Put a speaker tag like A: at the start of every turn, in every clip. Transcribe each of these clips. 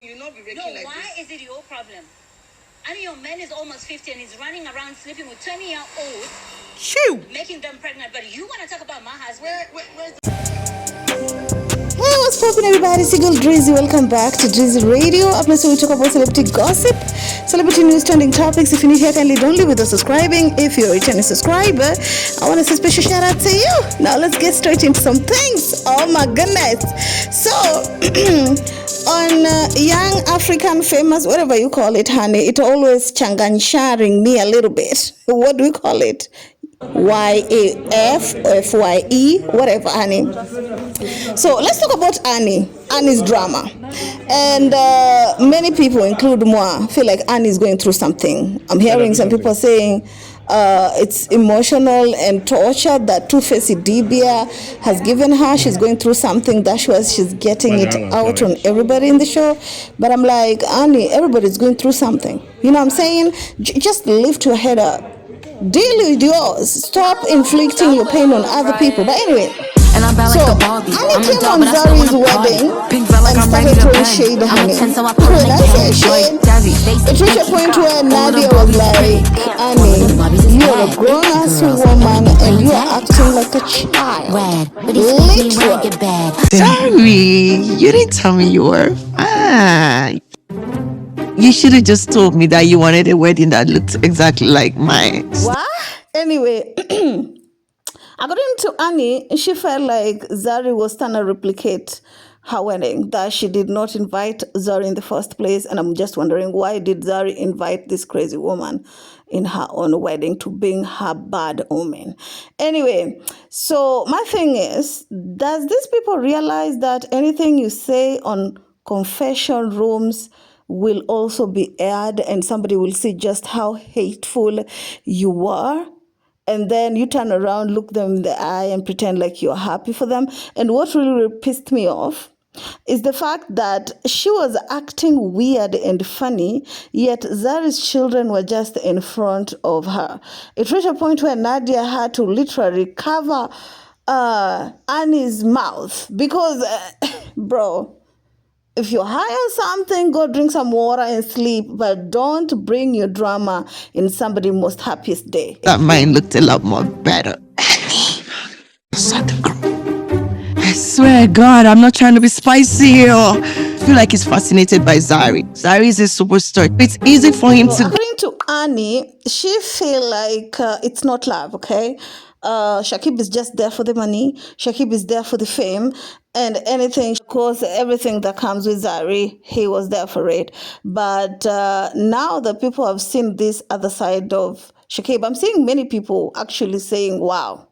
A: You not be breaking
B: No,
A: like
B: why
A: this.
B: is it your problem? And your man is almost 50 and he's running around sleeping with 20-year-olds,
C: Shoo!
B: making them pregnant. But you want to talk about my husband?
A: Where's
C: Hey, what's poppin', everybody? It's your girl Drizzy. Welcome back to Drizzy Radio. Up next, we talk about celebrity gossip, celebrity news, trending topics. If you're new here, kindly don't leave without subscribing. If you're a returning subscriber, I want to say special shout out to you. Now let's get straight into some things. Oh my goodness! So, on young African famous, whatever you call it, honey, it always changanisharing me a little bit. What do we call it? YAF, whatever, honey. So let's talk about Annie's drama. And many people, include moi, feel like Annie is going through something. I'm hearing some people saying it's emotional and torture that Two-Faced Dibia has given her. She's going through something. That's why she's getting it out on everybody in the show. But I'm like, Annie, everybody's going through something. You know what I'm saying? Just lift your head up. Deal with yours. Stop inflicting your pain on other people. But anyway, so Annie came on Zari's wedding and started throwing shade, honey. When I say shade, it reached a point where Nadia was like, Annie, you're a grown-ass woman and you're acting like a child. Literally.
D: Sorry, you didn't tell me you were. You should have just told me that you wanted a wedding that looked exactly like mine.
C: What? Anyway, according to Annie, she felt like Zari was trying to replicate her wedding, that she did not invite Zari in the first place. And I'm just wondering, why did Zari invite this crazy woman in her own wedding to bring her bad omen? Anyway, so my thing is, does these people realize that anything you say on confession rooms will also be aired and somebody will see just how hateful you are? And then you turn around, look them in the eye and pretend like you're happy for them. And what really pissed me off is the fact that she was acting weird and funny, yet Zari's children were just in front of her. It reached a point where Nadia had to literally cover Annie's mouth because, bro, if you're high on something, go drink some water and sleep, but don't bring your drama in somebody's most happiest day.
D: That mine looked a lot more better. I swear God, I'm not trying to be spicy. I feel like he's fascinated by Zari. Zari is a superstar. It's easy for him to...
C: According to Annie, she feel like it's not love, okay? Shakib is just there for the money. Shakib is there for the fame and anything. Of course, everything that comes with Zari, he was there for it. But now that people have seen this other side of Shakib, I'm seeing many people actually saying, wow,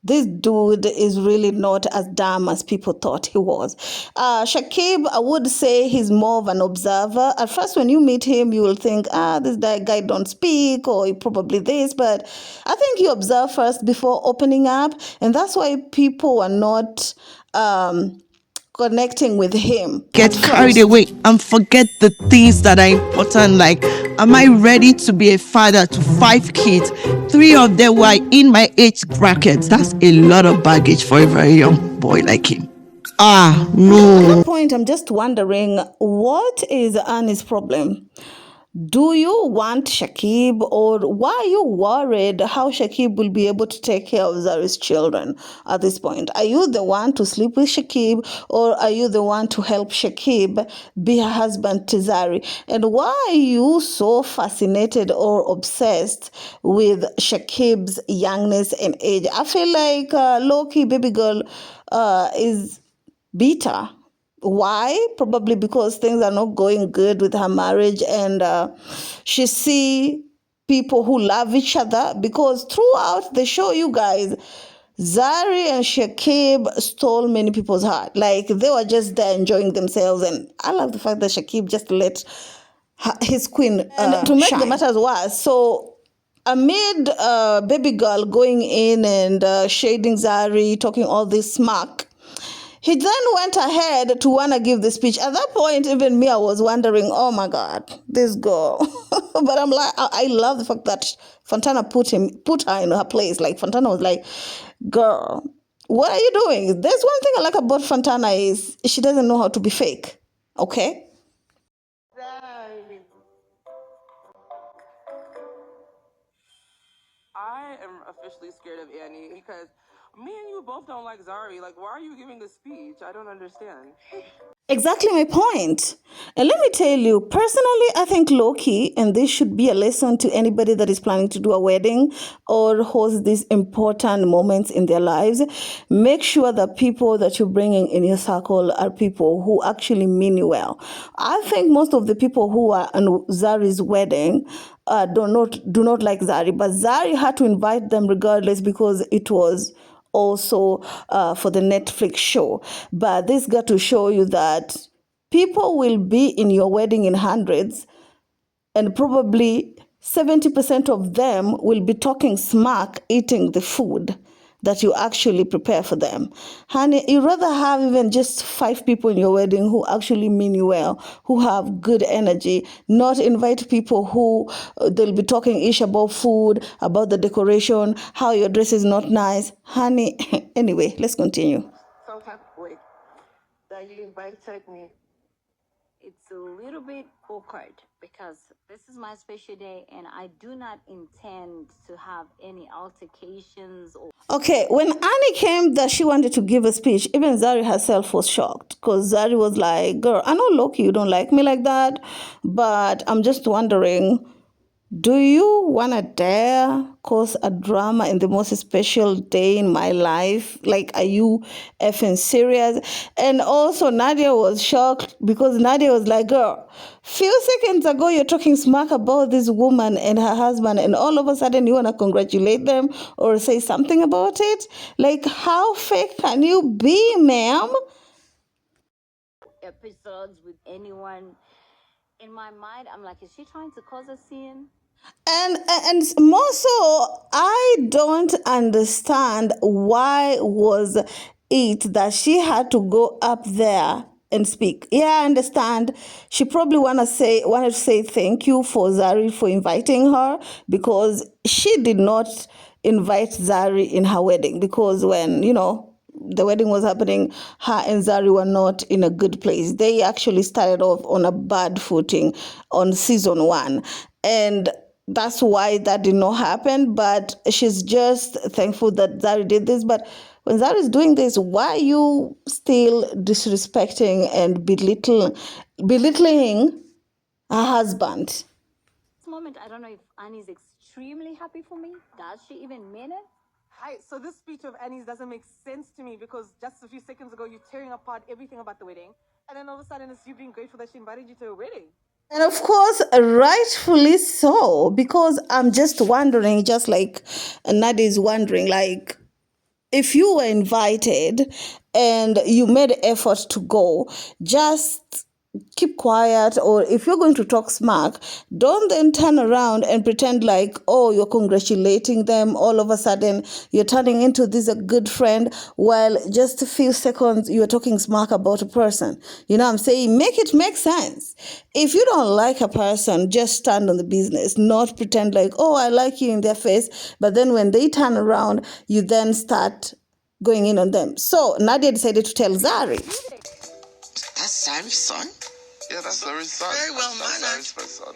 C: this dude is really not as dumb as people thought he was. Shakib, I would say he's more of an observer. At first, when you meet him, you will think, this guy don't speak, or he probably this. But I think you observe first before opening up. And that's why people are not connecting with him.
D: Get carried away and forget the things that are important, like, am I ready to be a father to 5 kids? 3 of them were in my age bracket. That's a lot of baggage for a very young boy like him. No.
C: At that point, I'm just wondering, what is Annie's problem? Do you want Shakib, or why are you worried how Shakib will be able to take care of Zari's children at this point? Are you the one to sleep with Shakib, or are you the one to help Shakib be her husband to Zari? And why are you so fascinated or obsessed with Shakib's youngness and age? I feel like low-key baby girl is bitter. Why? Probably because things are not going good with her marriage, and she see people who love each other, because throughout the show, you guys, Zari and Shakib stole many people's heart. Like, they were just there enjoying themselves, and I love the fact that Shakib just let his queen and to make the matters worse. So amid baby girl going in and shading Zari, talking all this smack, he then went ahead to want to give the speech. At that point, even me, I was wondering, oh my God, this girl. But I'm like, I love the fact that Fantana put her in her place. Like, Fantana was like, girl, what are you doing? There's one thing I like about Fantana is she doesn't know how to be fake. Okay?
A: I am officially scared of Annie because me and you both don't like Zari. Like, why are you giving this speech? I don't understand.
C: Exactly my point. And let me tell you, personally, I think low-key, and this should be a lesson to anybody that is planning to do a wedding or host these important moments in their lives. Make sure that people that you're bringing in your circle are people who actually mean you well. I think most of the people who are on Zari's wedding do not like Zari, but Zari had to invite them regardless because it was also for the Netflix show. But this got to show you that people will be in your wedding in hundreds, and probably 70% of them will be talking smack eating the food that you actually prepare for them. Honey, you'd rather have even just 5 people in your wedding who actually mean you well, who have good energy, not invite people who they'll be talking ish about food, about the decoration, how your dress is not nice. Honey, anyway, let's continue.
A: So happy that you invited me.
B: It's a little bit awkward because this is my special day and I do not intend to have any altercations or...
C: Okay, when Annie came that she wanted to give a speech, even Zari herself was shocked because Zari was like, girl, I know Loki, you don't like me like that, but I'm just wondering, do you want to dare cause a drama in the most special day in my life? Like, are you effing serious? And also, Nadia was shocked because Nadia was like, girl, few seconds ago, you're talking smack about this woman and her husband, and all of a sudden, you want to congratulate them or say something about it? Like, how fake can you be, ma'am?
B: episodes with anyone. In my mind, I'm like, is she trying to cause a scene?
C: And more so, I don't understand why was it that she had to go up there and speak. Yeah, I understand. She probably wanted to say thank you for Zari for inviting her because she did not invite Zari in her wedding because when, the wedding was happening, her and Zari were not in a good place. They actually started off on a bad footing on season 1. And that's why that did not happen. But she's just thankful that Zari did this. But when Zari is doing this, why are you still disrespecting and belittling her husband?
B: This moment, I don't know if Annie's extremely happy for me. Does she even mean it?
A: Hi, so this speech of Annie's doesn't make sense to me because just a few seconds ago, you're tearing apart everything about the wedding. And then all of a sudden, it's you being grateful that she invited you to her wedding.
C: And of course, rightfully so, because I'm just wondering, just like Nadia is wondering, like, if you were invited and you made effort to go, just keep quiet. Or if you're going to talk smack, don't then turn around and pretend like, oh, you're congratulating them. All of a sudden, you're turning into this a good friend while just a few seconds you're talking smack about a person. You know what I'm saying? Make it make sense. If you don't like a person, just stand on the business, not pretend like, oh, I like you in their face. But then when they turn around, you then start going in on them. So Nadia decided to tell Zari.
D: That's Zari's son?
E: Yeah, that's Zari's son.
D: Very well
E: That's
D: mannered.
E: Zari's first son.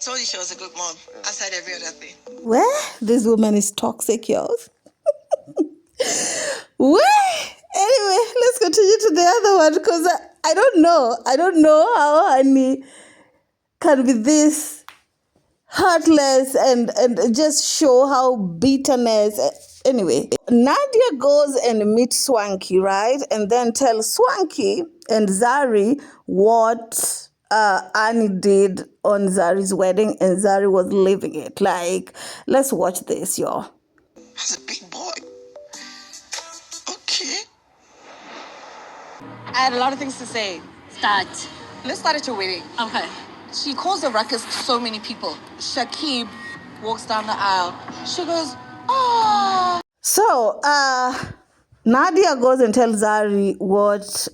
D: Told you she was a good mom, aside every other thing.
C: Well, this woman is toxic, y'all. Well, anyway, let's continue to the other one because I don't know how Annie can be this heartless and just show how bitterness. Anyway, Nadia goes and meets Swanky, right? And then tells Swanky and Zari what Annie did on Zari's wedding, and Zari was living it. Like, let's watch this, y'all.
D: That's a big boy. Okay.
F: I had a lot of things to say.
B: Start.
F: Let's start at your wedding.
B: Okay.
F: She calls the ruckus to so many people. Shakib walks down the aisle. She goes, oh.
C: So, Nadia goes and tells Zari what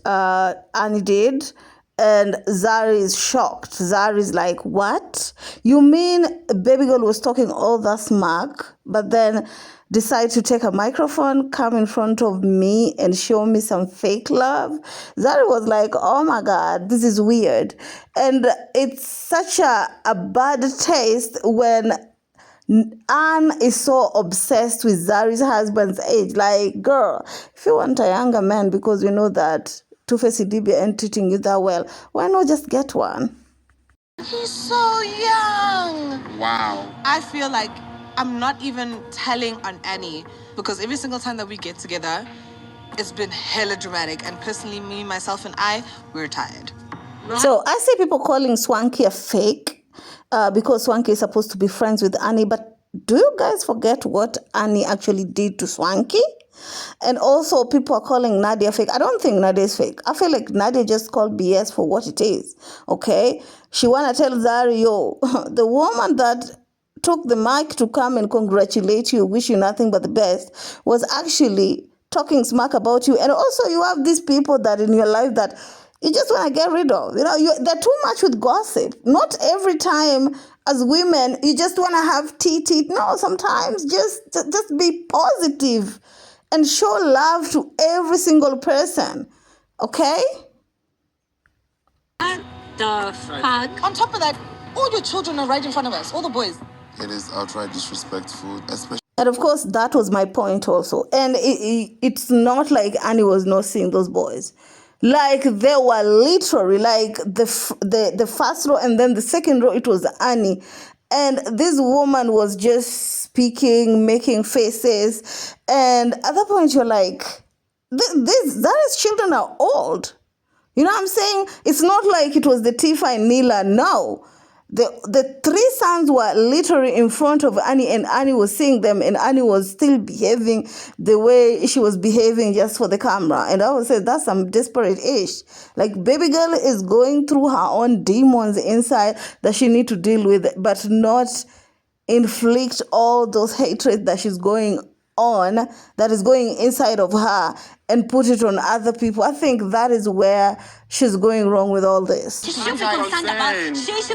C: Annie did, and Zari is shocked. Zari is like, what? You mean baby girl was talking all that smack, but then decide to take a microphone, come in front of me and show me some fake love? Zari was like, oh my God, this is weird. And it's such a bad taste when Anne is so obsessed with Zari's husband's age. Like, girl, if you want a younger man because you know that Two-Face Idibia ain't treating you that well, why not just get one?
F: He's so young.
E: Wow.
F: I feel like I'm not even telling on Annie because every single time that we get together, it's been hella dramatic. And personally, me, myself, and we're tired.
C: So I see people calling Swanky a fake because Swanky is supposed to be friends with Annie. But do you guys forget what Annie actually did to Swanky? And also people are calling Nadia fake. I don't think Nadia is fake. I feel like Nadia just called BS for what it is. Okay? She want to tell Zari, yo, the woman that took the mic to come and congratulate you, wish you nothing but the best, was actually talking smack about you. And also you have these people that in your life that you just want to get rid of. You know, they're too much with gossip. Not every time as women, you just want to have tea. No, sometimes just be positive and show love to every single person. Okay?
B: The fuck?
F: On top of that, all your children are right in front of us, all the boys.
E: It is outright disrespectful, especially.
C: And of course, that was my point also. And it's not like Annie was not seeing those boys. Like, they were literally, like, the first row and then the second row, it was Annie. And this woman was just speaking, making faces. And at that point, you're like, Zari's children are old. You know what I'm saying? It's not like it was the Tifa and Nila. No. The three sons were literally in front of Annie, and Annie was seeing them, and Annie was still behaving the way she was behaving just for the camera. And I would say that's some desperate ish. Like, baby girl is going through her own demons inside that she need to deal with, but not inflict all those hatred that she's going on, that is going inside of her, and put it on other people. I think that is where she's going wrong with all this.
B: She should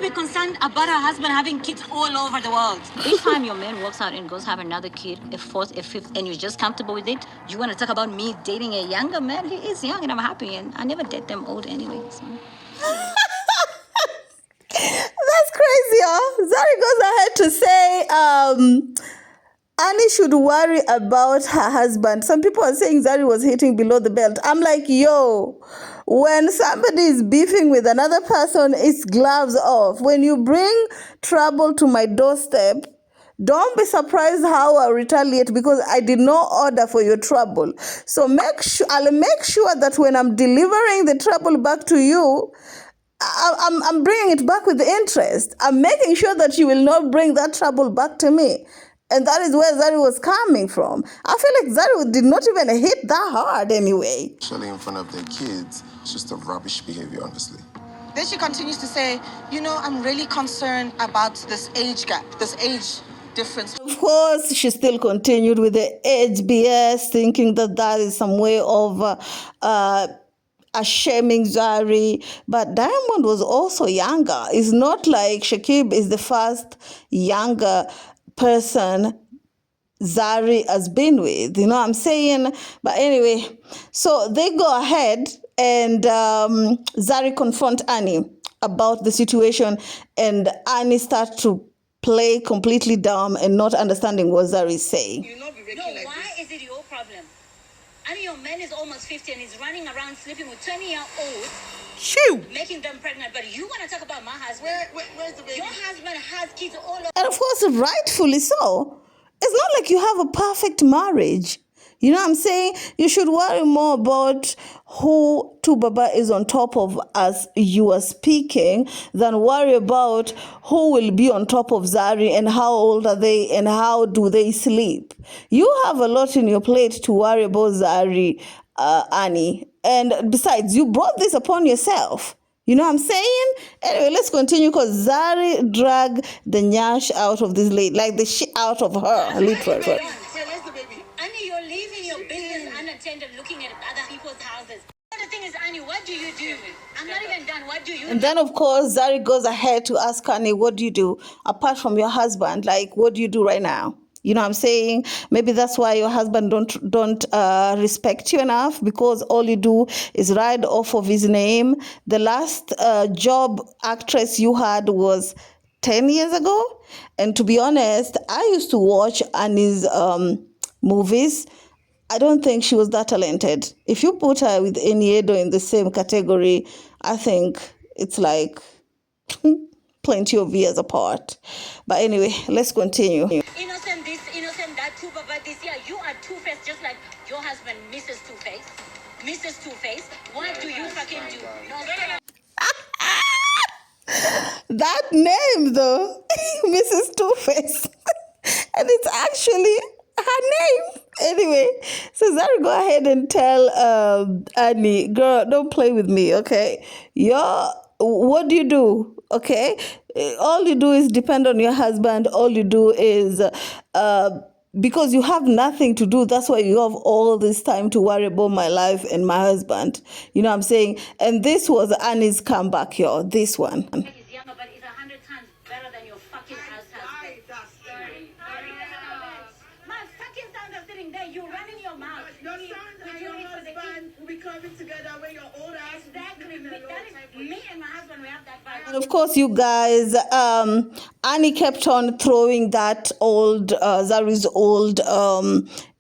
B: be concerned about her husband having kids all over the world. Each time your man walks out and goes have another kid, a fourth, a fifth, and you're just comfortable with it, you want to talk about me dating a younger man? He is young and I'm happy, and I never date them old anyway. So.
C: That's crazy, huh? Zari goes ahead to say, Annie should worry about her husband. Some people are saying Zari was hitting below the belt. I'm like, yo, when somebody is beefing with another person, it's gloves off. When you bring trouble to my doorstep, don't be surprised how I retaliate, because I did not order for your trouble. So I'll make sure that when I'm delivering the trouble back to you, I'm bringing it back with interest. I'm making sure that you will not bring that trouble back to me. And that is where Zari was coming from. I feel like Zari did not even hit that hard anyway.
E: Especially in front of their kids. It's just a rubbish behavior, honestly.
F: Then she continues to say, you know, I'm really concerned about this age gap, this age difference.
C: Of course, she still continued with the age BS, thinking that is some way of shaming Zari. But Diamond was also younger. It's not like Shakib is the first younger person Zari has been with, you know what I'm saying? But anyway, so they go ahead and Zari confront Annie about the situation, and Annie starts to play completely dumb and not understanding what Zari is saying.
B: Why is it your problem? I mean, your man is almost 50 and he's running around sleeping with 20-year-olds.
C: Shoo!
B: Making them pregnant, but you want to talk about my husband?
F: Where's the baby?
B: Your husband has kids all over.
C: And of course, rightfully so. It's not like you have a perfect marriage. You know what I'm saying? You should worry more about who Tubaba is on top of as you are speaking than worry about who will be on top of Zari and how old are they and how do they sleep. You have a lot in your plate to worry about, Zari, Annie. And besides, you brought this upon yourself. You know what I'm saying? Anyway, let's continue, because Zari dragged the nyash out of this lady, like the shit out of her, literally.
B: Where's the baby? Annie, you're leaving your business unattended, looking at other people's houses. The thing is, Annie, what do you do? I'm not even done. What do you do?
C: And then, of course, Zari goes ahead to ask Annie, what do you do? Apart from your husband, like, what do you do right now? You know what I'm saying? Maybe that's why your husband don't respect you enough, because all you do is ride off of his name. The last job actress you had was 10 years ago. And to be honest, I used to watch Annie's movies. I don't think she was that talented. If you put her with Eniedo in the same category, I think it's like plenty of years apart. But anyway, let's continue.
B: Innocent this, innocent that, too, but this year you are two-faced just like your husband, Mrs. Two-Face. Mrs. Two-Face, what do you fucking do? No,
C: That name though, Mrs. Two-Face. And it's actually her name. Anyway, so Zari, go ahead and tell Annie, girl, don't play with me, okay? What do you do? Okay, all you do is depend on your husband. All you do is because you have nothing to do. That's why you have all this time to worry about my life and my husband. You know what I'm saying? And this was Annie's comeback, y'all. This one.
B: He's younger, but he's 100 times better than your fucking ass husband. My fucking sons are sitting there. You run in your mouth.
G: Your son and your husband will be coming together when you're old ass.
B: Exactly. That is me and my husband. We have that vibe.
C: And of course, you guys, Annie kept on throwing that old, Zari's old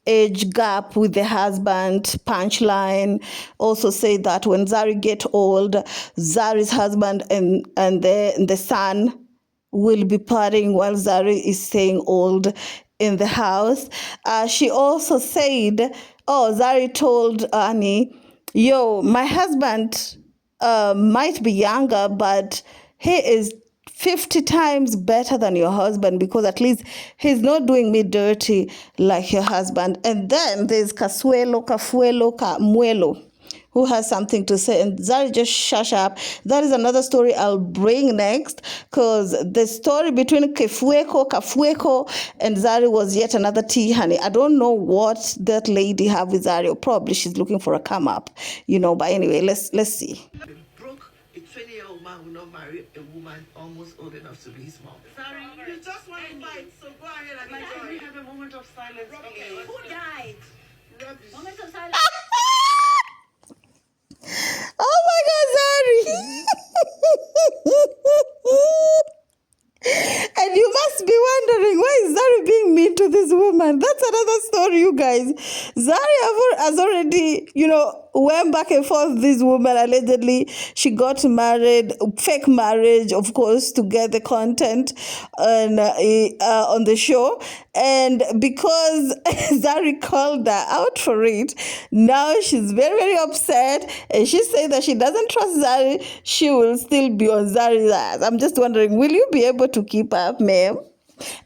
C: age gap with the husband punchline. Also say that when Zari get old, Zari's husband and the son will be partying while Zari is staying old in the house. She also said, Zari told Annie, yo, my husband might be younger, but he is 50 times better than your husband because at least he's not doing me dirty like your husband. And then there's Casuelo, Cafuelo, Camuelo, who has something to say. And Zari just shush up. That is another story I'll bring next, because the story between Cafueco, and Zari was yet another tea, honey. I don't know what that lady have with Zari, or probably she's looking for a come up, but anyway, let's see.
G: Broke, a 20-year-old man will not marry a woman almost old enough to be his mom. Sorry, you just want to fight, so go ahead and enjoy. We have a moment of silence.
B: Okay. Who died?
G: Rubbish.
B: Moment of silence.
C: Oh my God, Zari! And you must be wondering, why is Zari being mean to this woman? That's another story, you guys. Zari has already, went back and forth with this woman. Allegedly, she got married, fake marriage, of course, to get the content on the show. And because Zari called her out for it, now she's very, very upset. And she said that she doesn't trust Zari. She will still be on Zari's ass. I'm just wondering, will you be able to keep up, ma'am?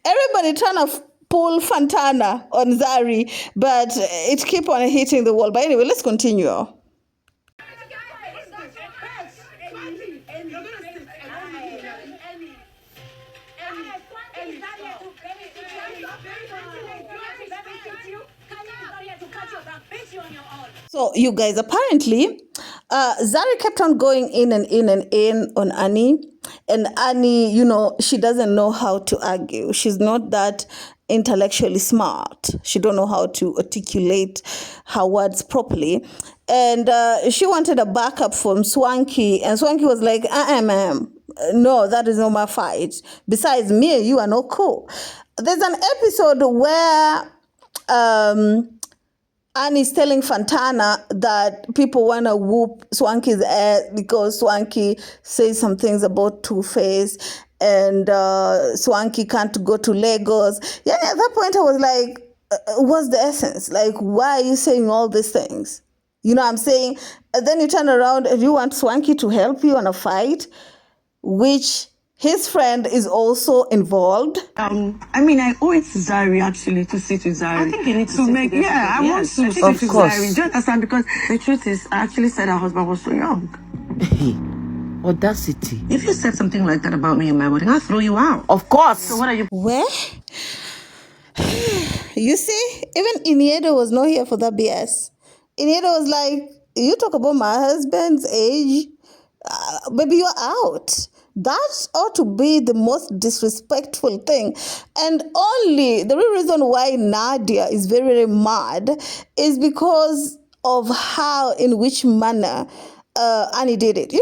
C: Everybody trying to pull Fantana on Zari, but it keep on hitting the wall. But anyway, let's continue. So you guys, apparently, Zari kept on going in and in and in on Annie. And Annie, she doesn't know how to argue. She's not that intellectually smart. She don't know how to articulate her words properly. And she wanted a backup from Swanky. And Swanky was like, ma'am, no, that is not my fight. Besides, me and you are not cool. There's an episode where Annie's telling Fantana that people want to whoop Swanky's ass because Swanky says some things about Two-Face and Swanky can't go to Lagos. Yeah, at that point I was like, what's the essence? Like, why are you saying all these things? You know what I'm saying? And then you turn around and you want Swanky to help you on a fight, which his friend is also involved.
H: I owe it to Zari actually to sit with Zari.
I: I think you need to sit with
H: I want to sit with Zari. Do you understand? Because the truth is, I actually said her husband was so young.
I: Audacity.
H: If you said something like that about me in my wedding, I'll throw you out.
I: Of course.
H: So what are you?
C: Where? You see, even Iniedo was not here for that BS. Iniedo was like, you talk about my husband's age, baby, you're out. That ought to be the most disrespectful thing. And the real reason why Nadia is very, very mad is because of in which manner Annie did it. If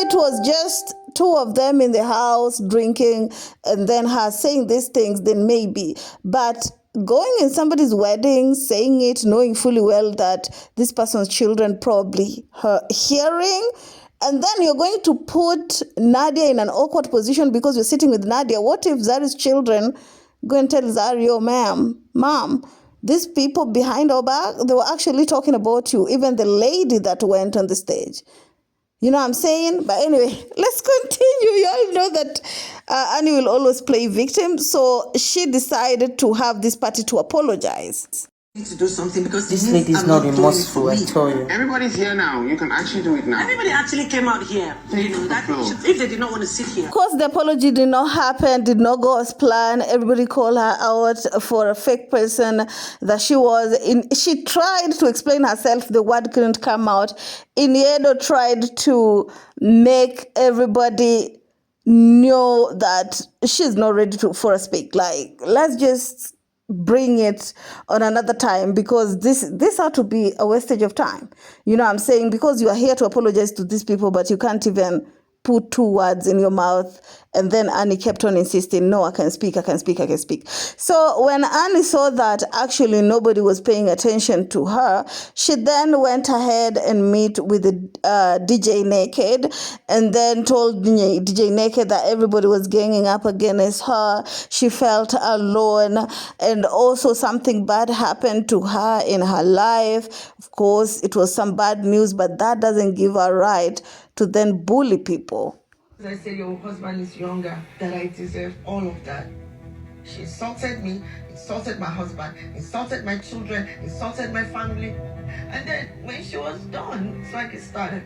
C: it was just two of them in the house drinking and then her saying these things, then maybe. But going in somebody's wedding, saying it, knowing fully well that this person's children probably her hearing, and then you're going to put Nadia in an awkward position because you're sitting with Nadia. What if Zari's children go and tell Zari, oh, mom, these people behind our back, they were actually talking about you, even the lady that went on the stage. You know what I'm saying? But anyway, let's continue. You all know that Annie will always play victim. So she decided to have this party to apologize.
H: To do something because
I: this lady is not remorseful, I tell you.
E: Everybody's here now. You can actually do it now.
H: Everybody actually came out here. You know, that if they did not want to sit here.
C: Of course, the apology did not happen, did not go as planned. Everybody called her out for a fake person that she was. She tried to explain herself. The word couldn't come out. Iniedo tried to make everybody know that she's not ready for a speak. Like, let's just bring it on another time because this had to be a wastage of time. You know what I'm saying? Because you are here to apologize to these people, but you can't even put two words in your mouth. And then Annie kept on insisting, no, I can speak. So when Annie saw that actually nobody was paying attention to her, she then went ahead and meet with the DJ Naked and then told DJ Naked that everybody was ganging up against her. She felt alone and also something bad happened to her in her life. Of course, it was some bad news, but that doesn't give her right to then bully people.
G: I said, your husband is younger, that I deserve all of that. She insulted me, insulted my husband, insulted my children, insulted my family. And then when she was done, Swanky started.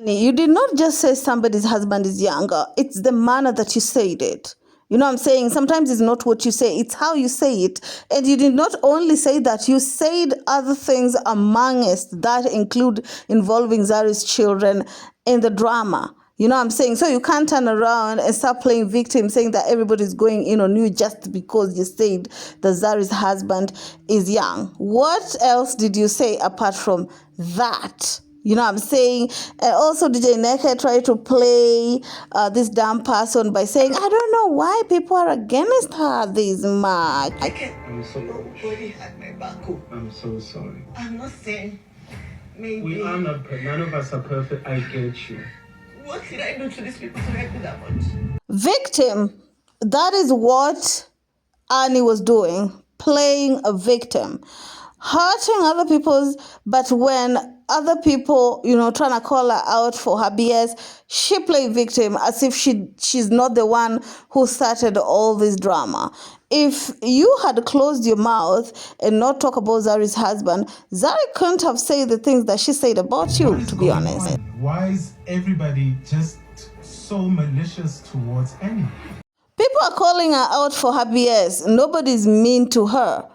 C: You did not just say somebody's husband is younger. It's the manner that you said it. You know what I'm saying? Sometimes it's not what you say, it's how you say it. And you did not only say that, you said other things amongst that include involving Zari's children in the drama. You know what I'm saying? So you can't turn around and start playing victim, saying that everybody's going in on you just because you said that Zari's husband is young. What else did you say apart from that? You know what I'm saying? And also DJ Naked tried to play this damn person by saying, I don't know why people are against her this much.
G: I'm so nobody had my back.
I: I'm so sorry.
G: I'm not saying maybe.
I: We are not perfect. None of us are perfect. I get you.
G: What did I do to these people to hurt me that much?
C: Victim. That is what Annie was doing. Playing a victim. Hurting other people's, but when other people, you know, trying to call her out for her BS, she played victim as if she's not the one who started all this drama. If you had closed your mouth and not talk about Zari's husband, Zari couldn't have said the things that she said about you, to be honest.
J: Why is everybody just so malicious towards Annie?
C: People are calling her out for her BS. Nobody's mean to her.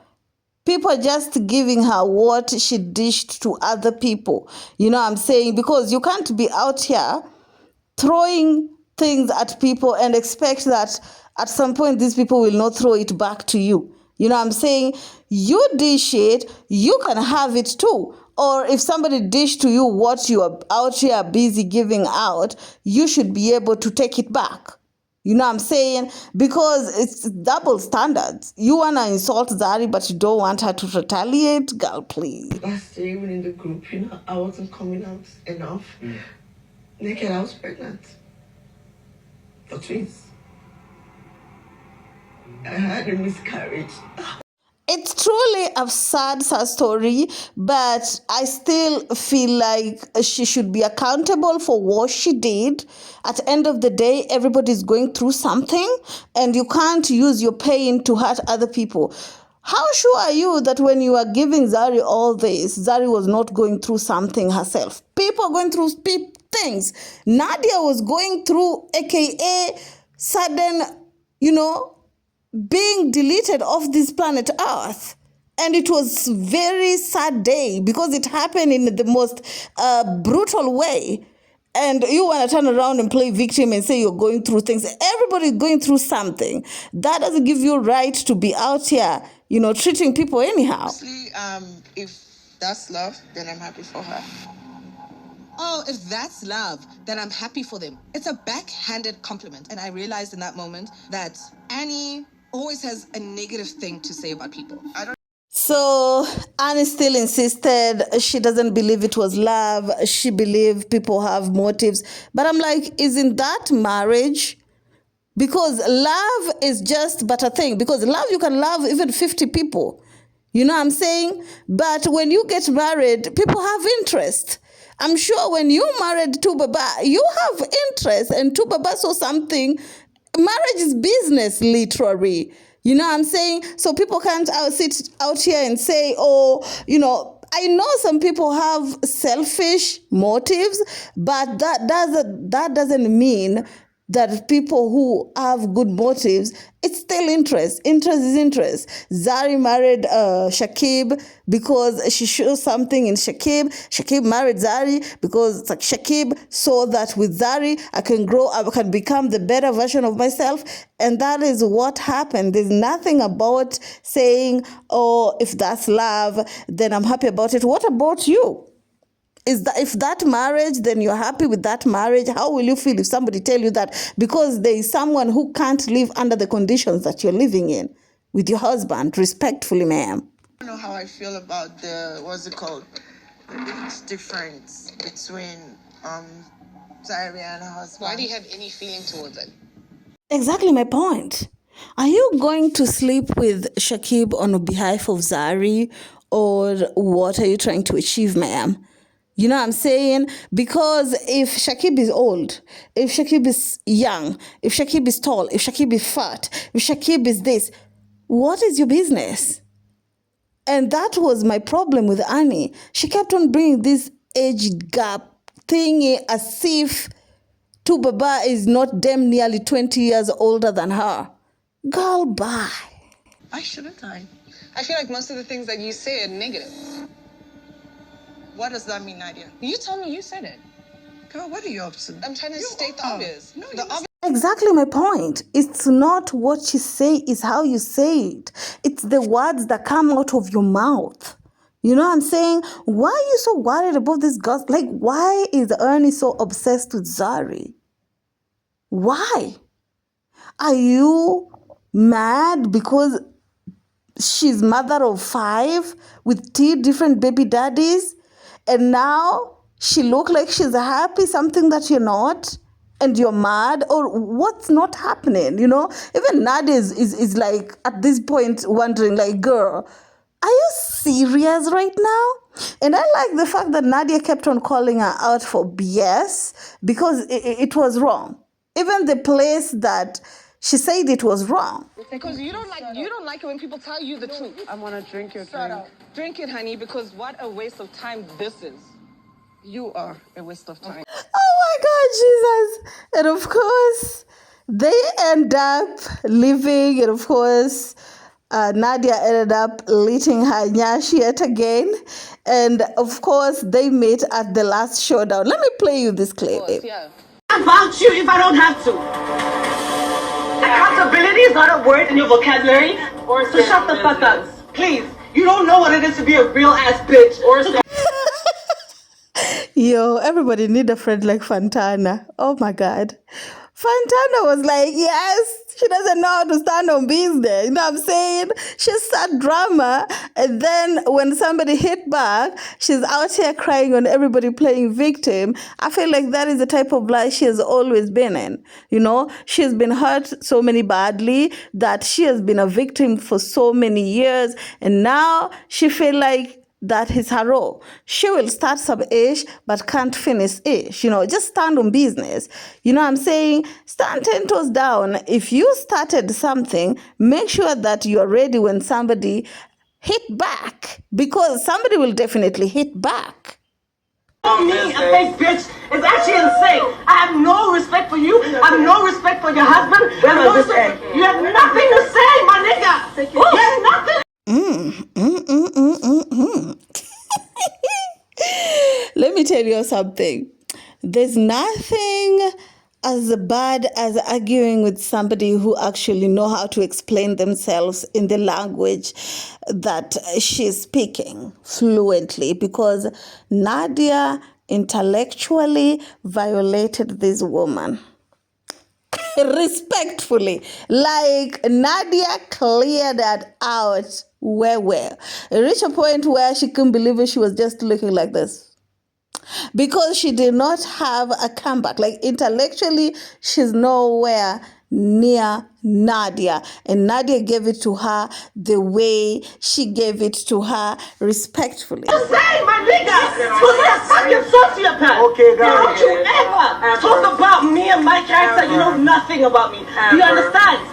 C: People are just giving her what she dished to other people. You know what I'm saying? Because you can't be out here throwing things at people and expect that at some point these people will not throw it back to you. You know what I'm saying? You dish it, you can have it too. Or if somebody dish to you what you are out here busy giving out, you should be able to take it back. You know what I'm saying? Because it's double standards. You want to insult Zari, but you don't want her to retaliate? Girl, please.
G: Last year, even in the group, you know, I wasn't coming out enough. Naked, I was pregnant. For twins. I had a miscarriage.
C: It's truly a sad story, but I still feel like she should be accountable for what she did. At the end of the day, everybody's going through something, and you can't use your pain to hurt other people. How sure are you that when you are giving Zari all this, Zari was not going through something herself? People are going through things. Nadia was going through, aka sudden, you know, being deleted off this planet Earth. And it was very sad day because it happened in the most brutal way. And you want to turn around and play victim and say you're going through things. Everybody's going through something. That doesn't give you a right to be out here, you know, treating people anyhow.
F: Honestly, if that's love, then I'm happy for her. oh, if that's love, then I'm happy for them. It's a backhanded compliment. And I realized in that moment that Annie always has a negative thing to say about people.
C: So Annie still insisted she doesn't believe it was love. She believed people have motives. But I'm like, isn't that marriage? Because love is just but a thing. Because love, you can love even 50 people. You know what I'm saying? But when you get married, people have interest. I'm sure when you married to Baba, you have interest. And to Baba saw something. Marriage is business, literally. You know what I'm saying? So people can't sit out here and say, oh, you know, I know some people have selfish motives, but that doesn't mean that people who have good motives, it's still interest. Interest is interest. Zari married Shakib because she shows something in Shakib. Shakib married Zari because like Shakib saw that with Zari, I can grow, I can become the better version of myself. And that is what happened. There's nothing about saying, oh, if that's love, then I'm happy about it. What about you? If that marriage, then you're happy with that marriage, how will you feel if somebody tell you that? Because there is someone who can't live under the conditions that you're living in with your husband, respectfully, ma'am.
G: I don't know how I feel about the, what's it called? The age difference between Zari and her husband.
F: Why do you have any feeling towards it?
C: Exactly my point. Are you going to sleep with Shakib on behalf of Zari, or what are you trying to achieve, ma'am? You know what I'm saying? Because if Shakib is old, if Shakib is young, if Shakib is tall, if Shakib is fat, if Shakib is this, what is your business? And that was my problem with Annie. She kept on bringing this age gap thingy as if Tu Baba is not damn nearly 20 years older than her. Girl, bye.
G: Why shouldn't I?
F: I feel like most of the things that you say are negative.
G: What does that mean, Nadia?
F: You told me you said it.
G: Girl, what are you up to?
F: I'm trying to state the obvious.
G: No,
F: the obvious.
C: Exactly my point. It's not what you say, it's how you say it. It's the words that come out of your mouth. You know what I'm saying? Why are you so worried about this gossip? Like, why is Ernie so obsessed with Zari? Why? Are you mad because she's mother of 5 with 3 different baby daddies? And now she look like she's happy, something that you're not, and you're mad, or what's not happening, you know? Even Nadia is like, at this point, wondering, like, girl, are you serious right now? And I like the fact that Nadia kept on calling her out for BS because it was wrong. Even the place that she said it was wrong.
A: Because you don't like it when people tell you the truth.
H: I want to drink your drink.
A: Drink it, honey, because what a waste of time this is.
H: You are a waste of time.
C: Oh my God, Jesus. And of course, they end up leaving. And of course, Nadia ended up letting her nyash yet again. And of course, they met at the last showdown. Let me play you this clip.
A: Yeah.
H: I vouch you if I don't have to. Accountability is not a word in your vocabulary. So shut the fuck up. Please. You don't know what it is to be a real ass bitch.
C: Yo, everybody need a friend like Fantana. Oh my God. Fantana was like, yes, she doesn't know how to stand on business. You know what I'm saying? She started drama. And then when somebody hit back, she's out here crying on everybody playing victim. I feel like that is the type of life she has always been in. You know, she has been hurt so many badly that she has been a victim for so many years. And now she feel like that is her role. She will start some ish, but can't finish ish. You know, just stand on business. You know what I'm saying? Stand 10 toes down. If you started something, make sure that you're ready when somebody hit back, because somebody will definitely hit back.
H: Me, a fake bitch, is actually insane. I have no respect for you. I have no respect for your husband. You have nothing to say, my nigga. You have nothing.
C: Let me tell you something. There's nothing as bad as arguing with somebody who actually know how to explain themselves in the language that she's speaking fluently, because Nadia intellectually violated this woman. Respectfully, like Nadia cleared that out well. It reached a point where she couldn't believe it. She was just looking like this. Because she did not have a comeback. Like intellectually, she's nowhere near Nadia. And Nadia gave it to her the way she gave it to her, respectfully.
H: Just say, my nigga! Was that fucking sociopath? Okay, guys. Don't you ever talk about me and my character. You know nothing about me. Do you understand?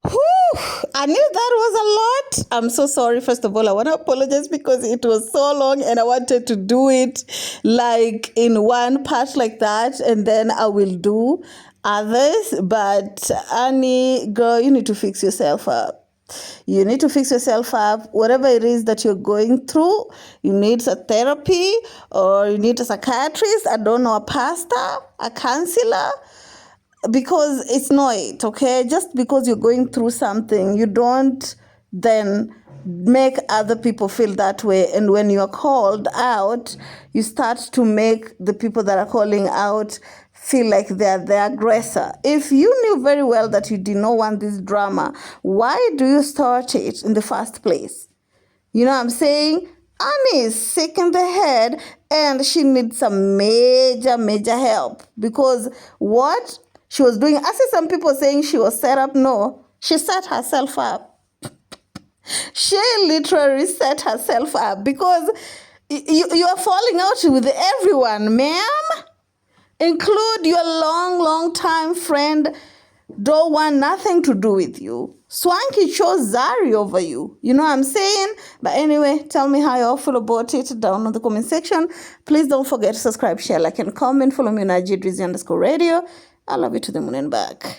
C: Whew, I knew that was a lot. I'm so sorry. First of all, I want to apologize because it was so long and I wanted to do it like in one part like that, and then I will do others. But Annie, girl, you need to fix yourself up. You need to fix yourself up. Whatever it is that you're going through, you need a therapy or you need a psychiatrist, I don't know, a pastor, a counselor. Because it's not it, okay? Just because you're going through something, you don't then make other people feel that way. And when you're called out, you start to make the people that are calling out feel like they're the aggressor. If you knew very well that you did not want this drama, why do you start it in the first place? You know what I'm saying? Annie is sick in the head and she needs some major help. Because what she was doing, I see some people saying she was set up. No, she set herself up. She literally set herself up because you are falling out with everyone, ma'am. Include your long time friend. Don't want nothing to do with you. Swanky chose Zari over you. You know what I'm saying? But anyway, tell me how you all feel about it down in the comment section. Please don't forget to subscribe, share, like, and comment. Follow me on IG, _radio. I love you to the moon and back.